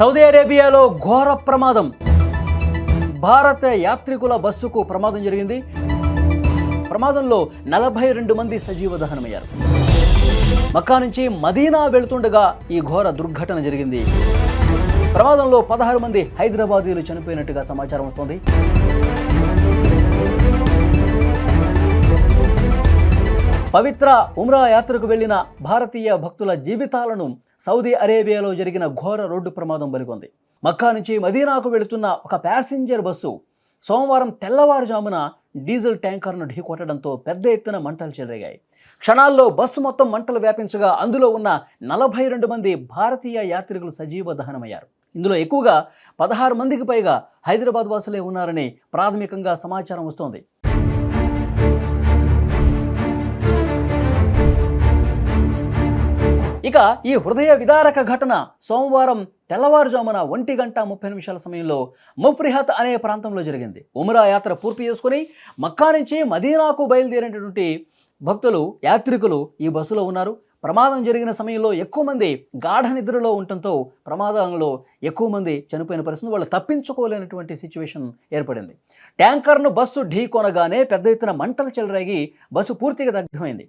Saudi అరేబియాలో ఘోర ప్రమాదం. భారత యాత్రికుల బస్సుకు ప్రమాదం జరిగింది. ప్రమాదంలో 42 మంది సజీవ దహనమయ్యారు. మక్కా నుంచి మదీనా వెళుతుండగా ఈ ఘోర దుర్ఘటన జరిగింది. ప్రమాదంలో 16 మంది హైదరాబాదీలు చనిపోయినట్టుగా సమాచారం వస్తోంది. పవిత్ర ఉమ్రా యాత్రకు వెళ్లిన భారతీయ భక్తుల జీవితాలను సౌదీ అరేబియాలో జరిగిన ఘోర రోడ్డు ప్రమాదం బలికొంది. మక్కా నుంచి మదీనాకు వెళుతున్న ఒక ప్యాసింజర్ బస్సు సోమవారం తెల్లవారుజామున డీజిల్ ట్యాంకర్ను ఢీకొట్టడంతో పెద్ద ఎత్తున మంటలు చెలరేగాయి. క్షణాల్లో బస్సు మొత్తం మంటలు వ్యాపించగా అందులో ఉన్న 42 మంది భారతీయ యాత్రికులు సజీవ దహనమయ్యారు. ఇందులో ఎక్కువగా 16 మందికి పైగా హైదరాబాద్ వాసులే ఉన్నారని ప్రాథమికంగా సమాచారం వస్తోంది. ఇక ఈ హృదయ విదారక ఘటన సోమవారం తెల్లవారుజామున 1:30 సమయంలో ముఫ్రిహత్ అనే ప్రాంతంలో జరిగింది. ఉమ్రా యాత్ర పూర్తి చేసుకుని మక్కా నుంచి మదీనాకు బయలుదేరినటువంటి భక్తులు యాత్రికులు ఈ బస్సులో ఉన్నారు. ప్రమాదం జరిగిన సమయంలో ఎక్కువ మంది గాఢ నిద్రలో ఉండటంతో ప్రమాదంలో ఎక్కువ మంది చనిపోయిన పరిస్థితి, వాళ్ళు తప్పించుకోలేనటువంటి సిచ్యువేషన్ ఏర్పడింది. ట్యాంకర్ను బస్సు ఢీ కొనగానే పెద్ద ఎత్తున మంటలు చెలరేగి బస్సు పూర్తిగా దగ్ధమైంది.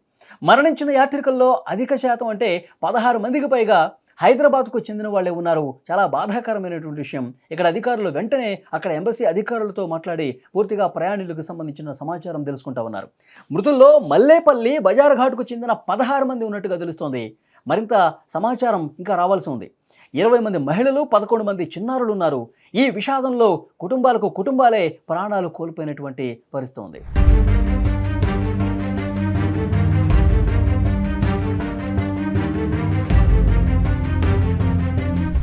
మరణించిన యాత్రికుల్లో అధిక శాతం అంటే 16 మందికి పైగా హైదరాబాద్కు చెందిన వాళ్ళే ఉన్నారు. చాలా బాధాకరమైనటువంటి విషయం. ఇక్కడ అధికారులు వెంటనే అక్కడ ఎంబసీ అధికారులతో మాట్లాడి పూర్తిగా ప్రయాణికులకు సంబంధించిన సమాచారం తెలుసుకుంటా ఉన్నారు. మృతుల్లో మల్లేపల్లి బజార్ ఘాట్కు చెందిన 16 మంది ఉన్నట్టుగా తెలుస్తోంది. మరింత సమాచారం ఇంకా రావాల్సి ఉంది. 20 మంది మహిళలు, 11 మంది చిన్నారులు ఉన్నారు. ఈ విషాదంలో కుటుంబాలే ప్రాణాలు కోల్పోయినటువంటి పరిస్థితి ఉంది.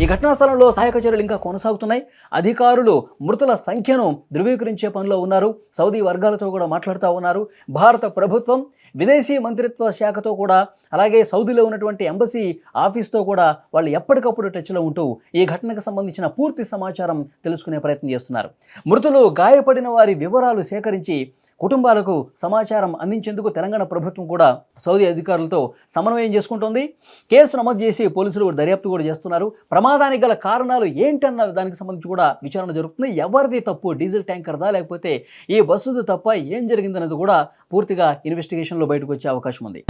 ఈ ఘటనా స్థలంలో సహాయక చర్యలు ఇంకా కొనసాగుతున్నాయి. అధికారులు మృతుల సంఖ్యను ధృవీకరించే పనిలో ఉన్నారు. సౌదీ వర్గాలతో కూడా మాట్లాడుతూ ఉన్నారు. భారత ప్రభుత్వం విదేశీ మంత్రిత్వ శాఖతో కూడా, అలాగే సౌదీలో ఉన్నటువంటి ఎంబసీ ఆఫీస్తో కూడా వాళ్ళు ఎప్పటికప్పుడు టచ్లో ఉంటూ ఈ ఘటనకు సంబంధించిన పూర్తి సమాచారం తెలుసుకునే ప్రయత్నం చేస్తున్నారు. మృతులు, గాయపడిన వారి వివరాలు సేకరించి కుటుంబాలకు సమాచారం అందించేందుకు తెలంగాణ ప్రభుత్వం కూడా సౌదీ అధికారులతో సమన్వయం చేసుకుంటోంది. కేసు నమోదు చేసి పోలీసులు దర్యాప్తు కూడా చేస్తున్నారు. ప్రమాదానికి గల కారణాలు ఏంటన్న దానికి సంబంధించి కూడా విచారణ జరుగుతుంది. ఎవరిది తప్పు, డీజిల్ ట్యాంకర్దా లేకపోతే ఈ బస్సుది తప్ప, ఏం జరిగిందనేది కూడా పూర్తిగా ఇన్వెస్టిగేషన్లో బయటకు వచ్చే అవకాశం ఉంది.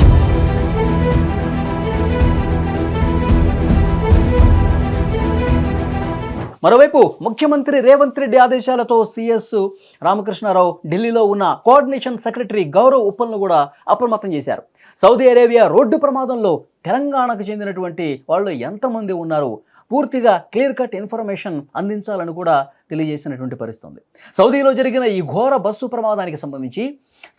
మరోవైపు ముఖ్యమంత్రి రేవంత్ రెడ్డి ఆదేశాలతో సిఎస్ రామకృష్ణారావు ఢిల్లీలో ఉన్న కోఆర్డినేషన్ సెక్రటరీ గౌరవ్ ఉప్పల్ను కూడా అప్రమత్తం చేశారు. సౌదీ అరేబియా రోడ్డు ప్రమాదంలో తెలంగాణకు చెందినటువంటి వాళ్ళు ఎంతమంది ఉన్నారు, పూర్తిగా క్లియర్ కట్ ఇన్ఫర్మేషన్ అందించాలని కూడా తెలియజేసినటువంటి పరిస్థితి. సౌదీలో జరిగిన ఈ ఘోర బస్సు ప్రమాదానికి సంబంధించి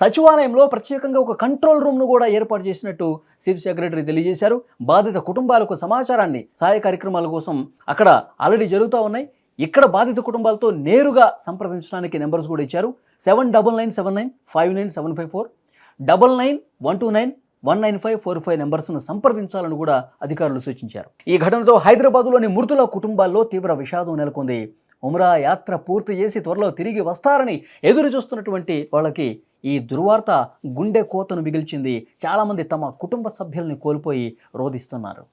సచివాలయంలో ప్రత్యేకంగా ఒక కంట్రోల్ రూమ్ను కూడా ఏర్పాటు చేసినట్టు చీఫ్ సెక్రటరీ తెలియజేశారు. బాధిత కుటుంబాలకు సమాచారాన్ని, సహాయ కార్యక్రమాల కోసం అక్కడ ఆల్రెడీ జరుగుతూ ఉన్నాయి. ఇక్కడ బాధిత కుటుంబాలతో నేరుగా సంప్రదించడానికి నెంబర్స్ కూడా ఇచ్చారు. 7997959754, 9912919545 నెంబర్స్ను సంప్రదించాలని కూడా అధికారులు సూచించారు. ఈ ఘటనతో హైదరాబాద్లోని మృతుల కుటుంబాల్లో తీవ్ర విషాదం నెలకొంది. ఉమ్రా యాత్ర పూర్తి చేసి త్వరలో తిరిగి వస్తారని ఎదురు చూస్తున్నటువంటి వాళ్ళకి ఈ దుర్వార్త గుండె కోతను మిగిల్చింది. చాలామంది తమ కుటుంబ సభ్యుల్ని కోల్పోయి రోధిస్తున్నారు.